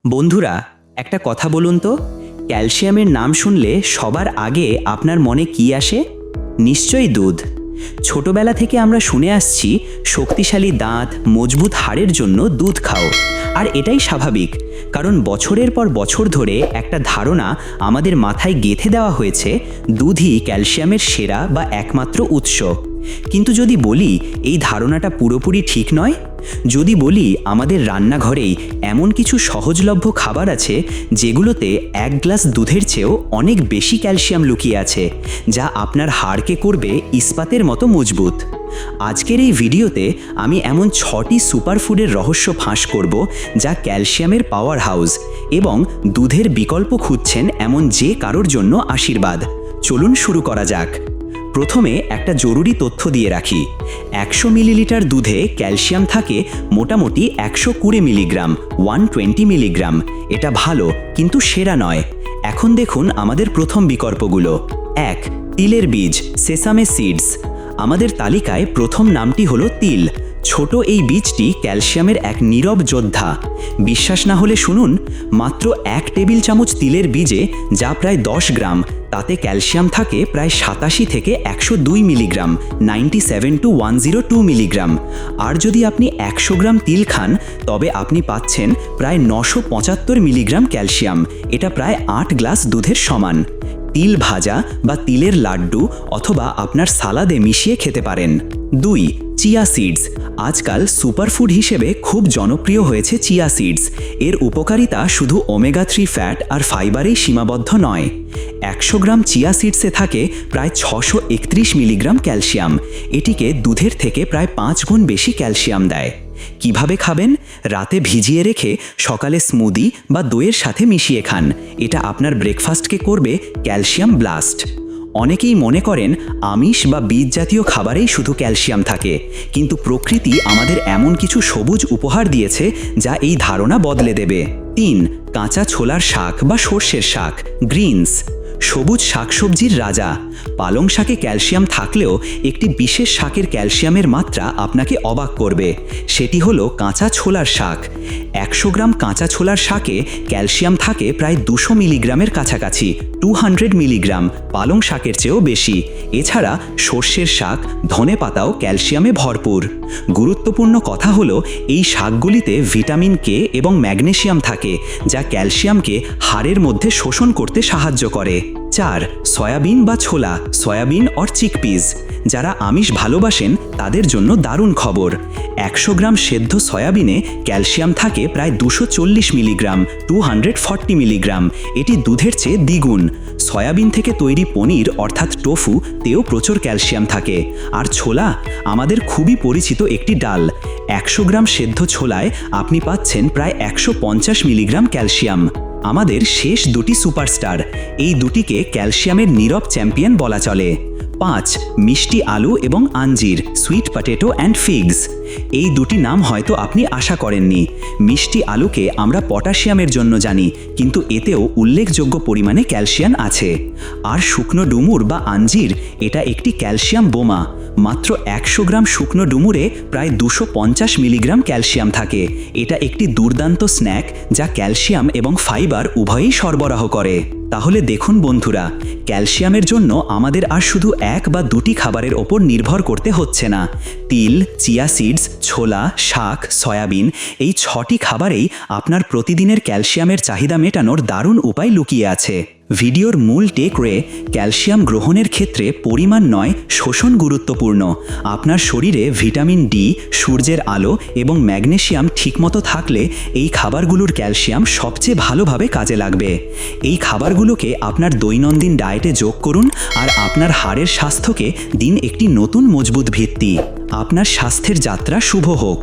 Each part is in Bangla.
বন্ধুরা, একটা কথা বলুন তো, ক্যালসিয়ামের নাম শুনলে সবার আগে আপনার মনে কি আসে? নিশ্চয়ই দুধ। ছোটবেলা থেকে আমরা শুনে আসছি শক্তিশালী দাঁত, মজবুত হাড়ের জন্য দুধ খাও। আর এটাই স্বাভাবিক, কারণ বছরের পর বছর ধরে একটা ধারণা আমাদের মাথায় গেঁথে দেওয়া হয়েছে দুধই ক্যালসিয়ামের সেরা বা একমাত্র উৎস। কিন্তু যদি বলি এই ধারণাটা পুরোপুরি ঠিক নয়, যদি বলি আমাদের রান্নাঘরেই এমন কিছু সহজলভ্য খাবার আছে যেগুলোতে এক গ্লাস দুধের চেয়েও অনেক বেশি ক্যালসিয়াম লুকিয়ে আছে, যা আপনার হাড়কে করবে ইস্পাতের মতো মজবুত। আজকের এই ভিডিওতে আমি এমন 6টি সুপারফুডের রহস্য ফাঁস করব যা ক্যালসিয়ামের পাওয়ার হাউস এবং দুধের বিকল্প খুঁজছেন এমন যে কারোর জন্য আশীর্বাদ। চলুন শুরু করা যাক। প্রথমে একটা জরুরি তথ্য দিয়ে রাখি, 100 মিলিলিটার দুধে ক্যালসিয়াম থাকে মোটামুটি 120 মিলিগ্রাম, 120 মিলিগ্রাম। এটা ভালো, কিন্তু সেরা নয়। এখন দেখুন আমাদের প্রথম বিকল্পগুলো। 1. তিলের বীজ, সেসামে সিডস। আমাদের তালিকায় প্রথম নামটি হলো তিল। ছোট এই বীজটি ক্যালসিয়ামের এক নীরব যোদ্ধা। বিশ্বাস না হলে শুনুন, মাত্র 1 টেবিল চামচ তিলের বীজে, যা প্রায় 10 গ্রাম, তাতে ক্যালসিয়াম থাকে প্রায় 87 থেকে 102 মিলিগ্রাম, 97 to 102 মিলিগ্রাম। আর যদি আপনি 100 গ্রাম তিল খান, তবে আপনি পাচ্ছেন প্রায় 975 মিলিগ্রাম ক্যালসিয়াম। এটা প্রায় 8 গ্লাস দুধের সমান। তিল ভাজা বা তিলের লাড্ডু অথবা আপনার সালাদে মিশিয়ে খেতে পারেন। 2. Chia seeds. আজকাল সুপারফুড হিসেবে খুব জনপ্রিয় হয়েছে চিয়া সিডস। এর উপকারিতা শুধু ওমেগা 3 ফ্যাট আর ফাইবারেই সীমাবদ্ধ নয়। 100 গ্রাম চিয়া সিডসে থাকে প্রায় 631 মিলিগ্রাম ক্যালসিয়াম। এটিকে দুধের থেকে প্রায় 5 গুণ বেশি ক্যালসিয়াম দেয়। কিভাবে খাবেন? রাতে ভিজিয়ে রেখে সকালে স্মুদি বা দইয়ের সাথে মিশিয়ে খান। এটা আপনার ব্রেকফাস্টকে করবে ক্যালসিয়াম ব্লাস্ট। অনেকেই মনে করেন আমিষ বা বীজ জাতীয় খাবারেই শুধু ক্যালসিয়াম থাকে, কিন্তু প্রকৃতি আমাদের এমন কিছু সবুজ উপহার দিয়েছে যা এই ধারণা বদলে দেবে। 3. কাঁচা ছোলার শাক বা সর্ষের শাক, গ্রিনস। সবুজ শাকসবজির রাজা। পালং শাকে ক্যালসিয়াম থাকলেও একটি বিশেষ শাকের ক্যালসিয়ামের মাত্রা আপনাকে অবাক করবে। সেটি হলো কাঁচা ছোলার শাক। 100 গ্রাম কাঁচা ছোলার শাকে ক্যালসিয়াম থাকে প্রায় 200 মিলিগ্রামের কাছাকাছি, 200 মিলিগ্রাম, পালং শাকের চেয়েও বেশি। এছাড়া সর্ষের শাক, ধনেপাতাও ক্যালসিয়ামে ভরপুর। গুরুত্বপূর্ণ কথা হলো এই শাকগুলিতে ভিটামিন কে এবং ম্যাগনেসিয়াম থাকে, যা ক্যালসিয়ামকে হাড়ের মধ্যে শোষণ করতে সাহায্য করে। 4. সয়াবিন বা ছোলা, সয়াবিন অর চিকপিস। যারা আমিষ ভালোবাসেন তাদের জন্য দারুণ খবর। 100 গ্রাম সেদ্ধ সয়াবিনে ক্যালসিয়াম থাকে প্রায় 240 মিলিগ্রাম, 240 মিলিগ্রাম। এটি দুধের চেয়ে দ্বিগুণ। সয়াবিন থেকে তৈরি পনির অর্থাৎ টোফু তেও প্রচুর ক্যালসিয়াম থাকে। আর ছোলা আমাদের খুবই পরিচিত একটি ডাল। 100 গ্রাম সেদ্ধ ছোলায় আপনি পাচ্ছেন প্রায় 150 মিলিগ্রাম ক্যালসিয়াম। আমাদের শেষ দুটি সুপারস্টার, এই দুটিকে ক্যালসিয়ামের নীরব চ্যাম্পিয়ন বলা চলে। 5. মিষ্টি আলু এবং আঞ্জির, সুইট পটেটো অ্যান্ড ফিগস। এই দুটি নাম হয়তো আপনি আশা করেননি। মিষ্টি আলুকে আমরা পটাশিয়ামের জন্য জানি, কিন্তু এতেও উল্লেখযোগ্য পরিমাণে ক্যালসিয়াম আছে। আর শুকনো ডুমুর বা আঞ্জির, এটা একটি ক্যালসিয়াম বোমা। মাত্র 100 গ্রাম শুকনো ডুমুরে প্রায় 250 মিলিগ্রাম ক্যালসিয়াম থাকে। এটা একটি দুর্দান্ত স্ন্যাক যা ক্যালসিয়াম এবং ফাইবার উভয়ই সরবরাহ করে। তাহলে দেখুন বন্ধুরা, ক্যালসিয়ামের জন্য আমাদের আর শুধু 1 বা 2টি খাবারের ওপর নির্ভর করতে হচ্ছে না। তিল, চিয়া সিডস, ছোলা, শাক, সয়াবিন, এই 6টি খাবারেই আপনার প্রতিদিনের ক্যালসিয়ামের চাহিদা মেটানোর দারুণ উপায় লুকিয়ে আছে। ভিডিওর মূল টেকওয়ে, ক্যালসিয়াম গ্রহণের ক্ষেত্রে পরিমাণ নয়, শোষণ গুরুত্বপূর্ণ। আপনার শরীরে ভিটামিন ডি, সূর্যের আলো এবং ম্যাগনেসিয়াম ঠিকমতো থাকলে এই খাবারগুলোর ক্যালসিয়াম সবচেয়ে ভালোভাবে কাজে লাগবে। এই খাবারগুলোকে আপনার দৈনন্দিন ডায়েটে যোগ করুন আর আপনার হাড়ের স্বাস্থ্যকে দিন একটি নতুন মজবুত ভিত্তি। আপনার স্বাস্থ্যের যাত্রা শুভ হোক।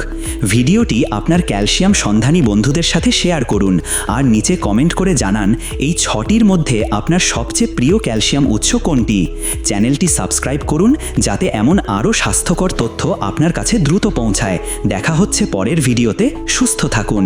ভিডিওটি আপনার ক্যালসিয়াম সন্ধানী বন্ধুদের সাথে শেয়ার করুন আর নিচে কমেন্ট করে জানান এই 6টির মধ্যে আপনার সবচেয়ে প্রিয় ক্যালসিয়াম উৎস কোনটি। চ্যানেলটি সাবস্ক্রাইব করুন যাতে এমন আরও স্বাস্থ্যকর তথ্য আপনার কাছে দ্রুত পৌঁছায়। দেখা হচ্ছে পরের ভিডিওতে। সুস্থ থাকুন।